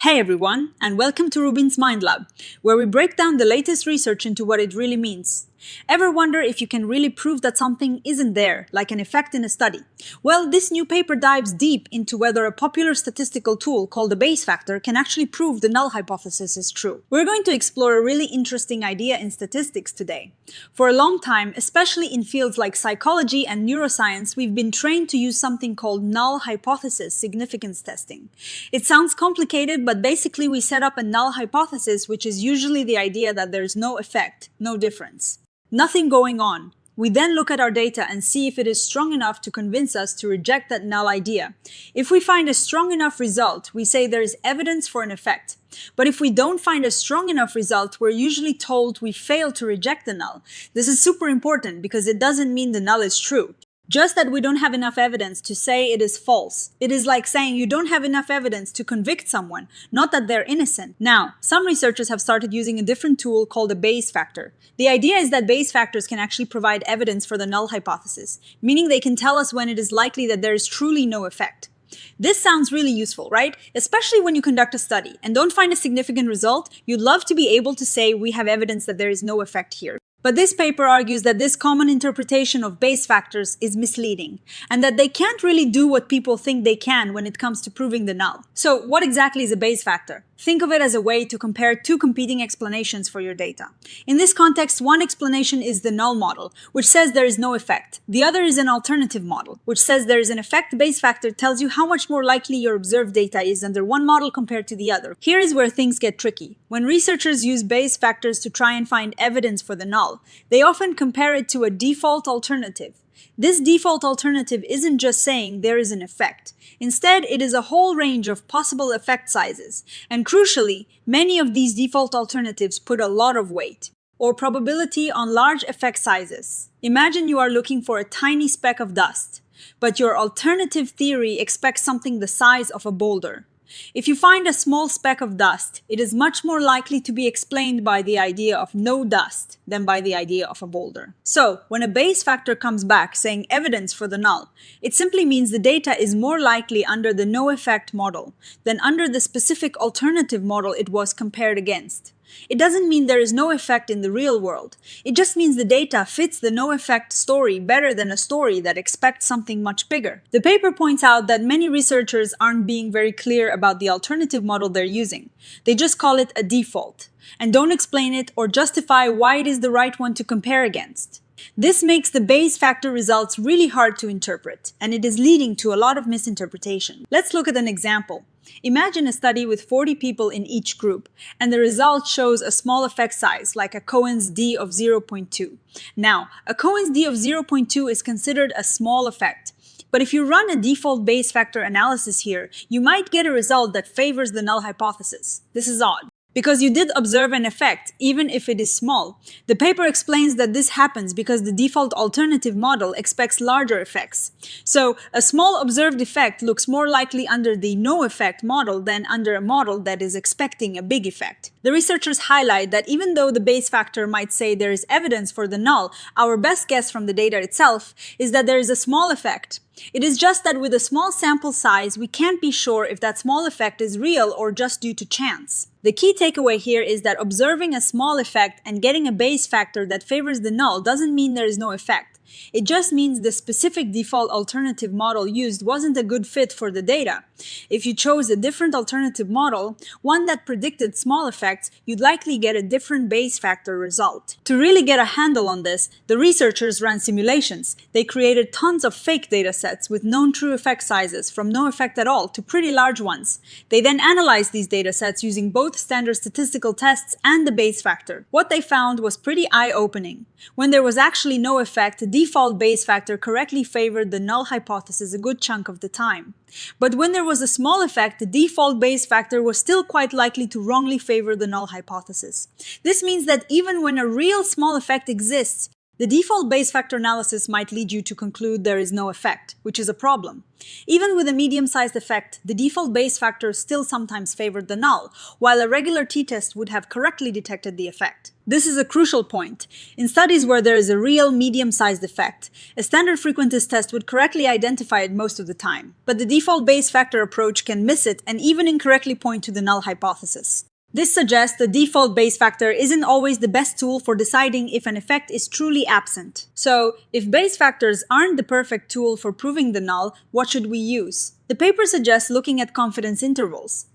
Hey everyone, and welcome to RUBIN'S Mind Lab, where we break down the latest research into what it really means. Ever wonder if you can really prove that something isn't there, like an effect in a study? Well, this new paper dives deep into whether a popular statistical tool called the Bayes factor can actually prove the null hypothesis is true. We're going to explore a really interesting idea in statistics today. For a long time, especially in fields like psychology and neuroscience, we've been trained to use something called null hypothesis significance testing. It sounds complicated, but basically we set up a null hypothesis, which is usually the idea that there's no effect, no difference. Nothing going on. We then look at our data and see if it is strong enough to convince us to reject that null idea. If we find a strong enough result, we say there is evidence for an effect. But if we don't find a strong enough result, we're usually told we failed to reject the null. This is super important because it doesn't mean the null is true. Just that we don't have enough evidence to say it is false. It is like saying you don't have enough evidence to convict someone, not that they're innocent. Now, some researchers have started using a different tool called a Bayes factor. The idea is that Bayes factors can actually provide evidence for the null hypothesis, meaning they can tell us when it is likely that there is truly no effect. This sounds really useful, right? Especially when you conduct a study and don't find a significant result, you'd love to be able to say we have evidence that there is no effect here. But this paper argues that this common interpretation of Bayes factors is misleading, and that they can't really do what people think they can when it comes to proving the null. So what exactly is a Bayes factor? Think of it as a way to compare two competing explanations for your data. In this context, one explanation is the null model, which says there is no effect. The other is an alternative model, which says there is an effect. The Bayes factor tells you how much more likely your observed data is under one model compared to the other. Here is where things get tricky. When researchers use Bayes factors to try and find evidence for the null, they often compare it to a default alternative. This default alternative isn't just saying there is an effect. Instead, it is a whole range of possible effect sizes. And crucially, many of these default alternatives put a lot of weight or probability on large effect sizes. Imagine you are looking for a tiny speck of dust, but your alternative theory expects something the size of a boulder. If you find a small speck of dust, it is much more likely to be explained by the idea of no dust than by the idea of a boulder. So, when a Bayes factor comes back saying evidence for the null, it simply means the data is more likely under the no effect model than under the specific alternative model it was compared against. It doesn't mean there is no effect in the real world. It just means the data fits the no effect story better than a story that expects something much bigger. The paper points out that many researchers aren't being very clear about the alternative model they're using. They just call it a default, and don't explain it or justify why it is the right one to compare against. This makes the Bayes factor results really hard to interpret, and it is leading to a lot of misinterpretation. Let's look at an example. Imagine a study with 40 people in each group, and the result shows a small effect size, like a Cohen's d of 0.2. Now, a Cohen's d of 0.2 is considered a small effect. But if you run a default Bayes factor analysis here, you might get a result that favors the null hypothesis. This is odd, because you did observe an effect, even if it is small. The paper explains that this happens because the default alternative model expects larger effects. So, a small observed effect looks more likely under the no effect model than under a model that is expecting a big effect. The researchers highlight that even though the Bayes factor might say there is evidence for the null, our best guess from the data itself is that there is a small effect. It is just that with a small sample size, we can't be sure if that small effect is real or just due to chance. The key takeaway here is that observing a small effect and getting a Bayes factor that favors the null doesn't mean there is no effect. It just means the specific default alternative model used wasn't a good fit for the data. If you chose a different alternative model, one that predicted small effects, you'd likely get a different Bayes factor result. To really get a handle on this, the researchers ran simulations. They created tons of fake datasets with known true effect sizes, from no effect at all to pretty large ones. They then analyzed these datasets using both standard statistical tests and the Bayes factor. What they found was pretty eye-opening. When there was actually no effect, the default Bayes factor correctly favored the null hypothesis a good chunk of the time. But when there was a small effect, the default Bayes factor was still quite likely to wrongly favor the null hypothesis. This means that even when a real small effect exists, The default Bayes factor analysis might lead you to conclude there is no effect, which is a problem. Even with a medium-sized effect, the default Bayes factor still sometimes favored the null, while a regular t-test would have correctly detected the effect. This is a crucial point. In studies where there is a real medium-sized effect, a standard frequentist test would correctly identify it most of the time. But the default Bayes factor approach can miss it and even incorrectly point to the null hypothesis. This suggests the default Bayes factor isn't always the best tool for deciding if an effect is truly absent. So, if Bayes factors aren't the perfect tool for proving the null, what should we use? The paper suggests looking at confidence intervals.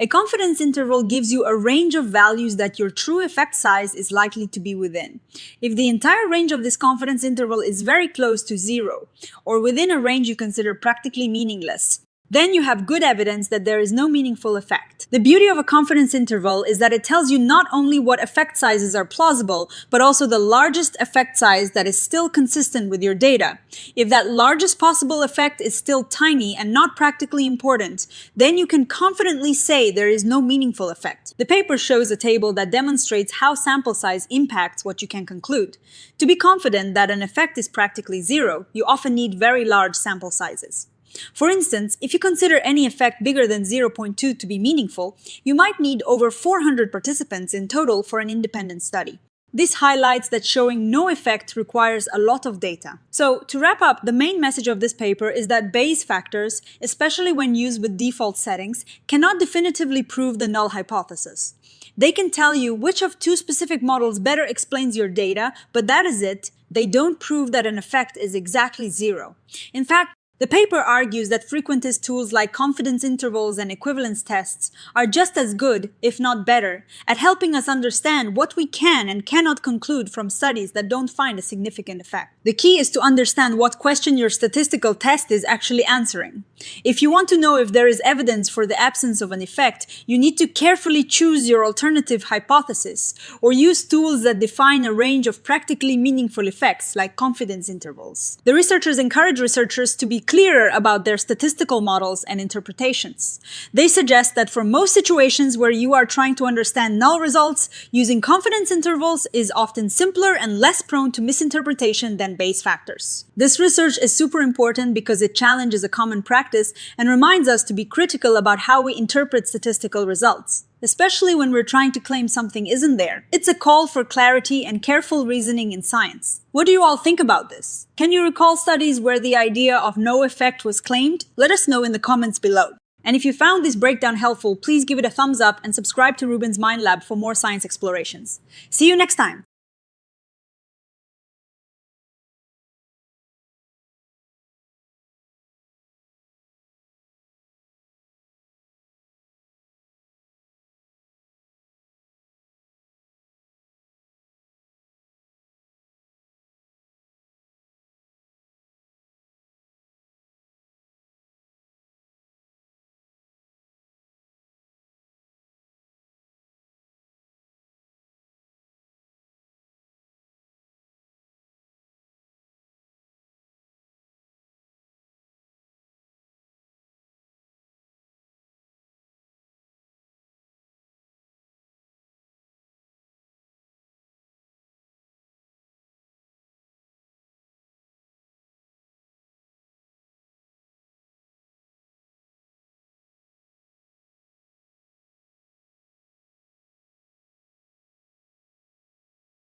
A confidence interval gives you a range of values that your true effect size is likely to be within. If the entire range of this confidence interval is very close to 0, or within a range you consider practically meaningless, then you have good evidence that there is no meaningful effect. The beauty of a confidence interval is that it tells you not only what effect sizes are plausible, but also the largest effect size that is still consistent with your data. If that largest possible effect is still tiny and not practically important, then you can confidently say there is no meaningful effect. The paper shows a table that demonstrates how sample size impacts what you can conclude. To be confident that an effect is practically 0, you often need very large sample sizes. For instance, if you consider any effect bigger than 0.2 to be meaningful, you might need over 400 participants in total for an independent study. This highlights that showing no effect requires a lot of data. So, to wrap up, the main message of this paper is that Bayes factors, especially when used with default settings, cannot definitively prove the null hypothesis. They can tell you which of two specific models better explains your data, but that is it. They don't prove that an effect is exactly 0. In fact, the paper argues that frequentist tools like confidence intervals and equivalence tests are just as good, if not better, at helping us understand what we can and cannot conclude from studies that don't find a significant effect. The key is to understand what question your statistical test is actually answering. If you want to know if there is evidence for the absence of an effect, you need to carefully choose your alternative hypothesis, or use tools that define a range of practically meaningful effects, like confidence intervals. The researchers encourage researchers to be clearer about their statistical models and interpretations. They suggest that for most situations where you are trying to understand null results, using confidence intervals is often simpler and less prone to misinterpretation than Bayes factors. This research is super important because it challenges a common practice and reminds us to be critical about how we interpret statistical results, especially when we're trying to claim something isn't there. It's a call for clarity and careful reasoning in science. What do you all think about this? Can you recall studies where the idea of no effect was claimed? Let us know in the comments below. And if you found this breakdown helpful, please give it a thumbs up and subscribe to RUBIN'S Mind Lab for more science explorations. See you next time!